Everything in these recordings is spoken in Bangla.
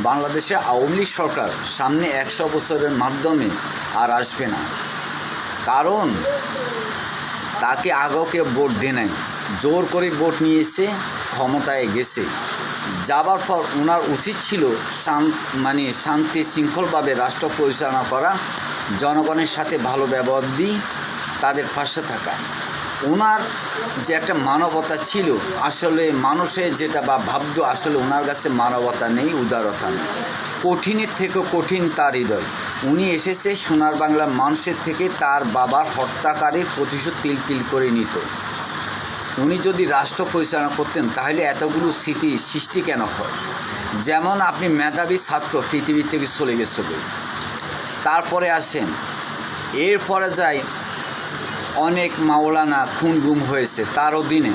বাংলাদেশে আওয়ামী লীগ সরকার সামনে 100 বছরের মাধ্যমে আর আসবে না। কারণ তাকে আগেও ভোট দেয় নাই, জোর করে ভোট নিয়েছে, ক্ষমতায় গেছে। যাবার পর ওনার উচিত ছিল শান্তি শৃঙ্খলভাবে রাষ্ট্র পরিচালনা করা, জনগণের সাথে ভালো ব্যবহার দিয়ে তাদের পাশে থাকা। ওনার যে একটা মানবতা ছিল, আসলে মানুষে যেটা ভাবতো, আসলে ওনার কাছে মানবতা নেই, উদারতা নেই। কঠিনের থেকে কঠিন তার হৃদয়। উনি এসেছে সোনার বাংলার মানুষের থেকে তার বাবার হত্যাকারীর প্রতিশোধ তিল তিল করে নিত। উনি যদি রাষ্ট্র পরিচালনা করতেন তাহলে এতগুলো স্মৃতি সৃষ্টি কেন হয়? যেমন আপনি মেধাবী ছাত্র পৃথিবী থেকে চলে গেছে, তারপরে আসেন, এরপরে যায় অনেক মাওলানা খুন গুম হয়েছে, তার অধীনে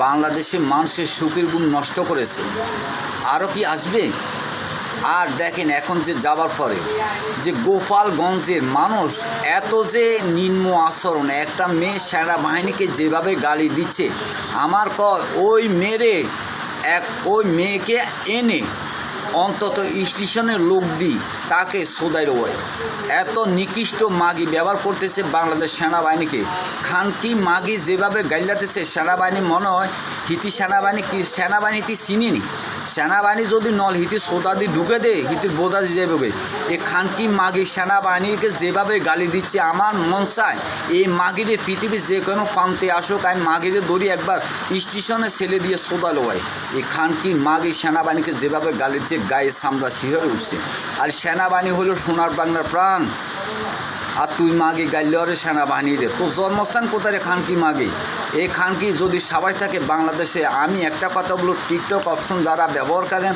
বাংলাদেশের মানুষের সুখের গুণ নষ্ট করেছে। আরও কি আসবে? আর দেখেন এখন যে যাবার পরে যে গোপালগঞ্জের মানুষ এত যে নিম্ন আচরণ, একটা মেয়ে সেনাবাহিনীকে যেভাবে গালি দিচ্ছে, আমার ওই মেয়েকে এনে অন্তত স্টেশনের লোক দিই তাকে সোদাইল হয়। এত নিকৃষ্ট মাগি ব্যবহার করতেছে বাংলাদেশ সেনাবাহিনীকে। খানকি মাগি যেভাবে গাইলাতেছে, সেনাবাহিনী মনে হয় সেনাবাহিনী হিতি চিনিনি। সেনাবাহিনী যদি নল হিতি সোদা দিয়ে ঢুকে দেয়, হিতির বোধা দিয়ে যাবে। এই খানকি মাগি সেনাবাহিনীকে যেভাবে গালি দিচ্ছে, আমার মন চায় এই মাগিরে পৃথিবীর যে কোনো প্রান্তে আসুক, আমি মাগিরে দড়ি একবার স্টেশনে ছেলে দিয়ে সোদালো হয়। এই খানকি মাগি সেনাবাহিনীকে যেভাবে গালি দিচ্ছে, গায়ে চামড়া শিহরে উঠছে। আর সেনাবাহিনী হলো সোনার বাংলার প্রাণ, আর তুই মাগি গাইলে সেনাবাহিনীরে, তোর জন্মস্থান কোথায় রে খানকি মাগি? এই খানকি যদি সবাই থাকে বাংলাদেশে, আমি একটা কথা বলব, টিকটক অপশন যারা ব্যবহার করেন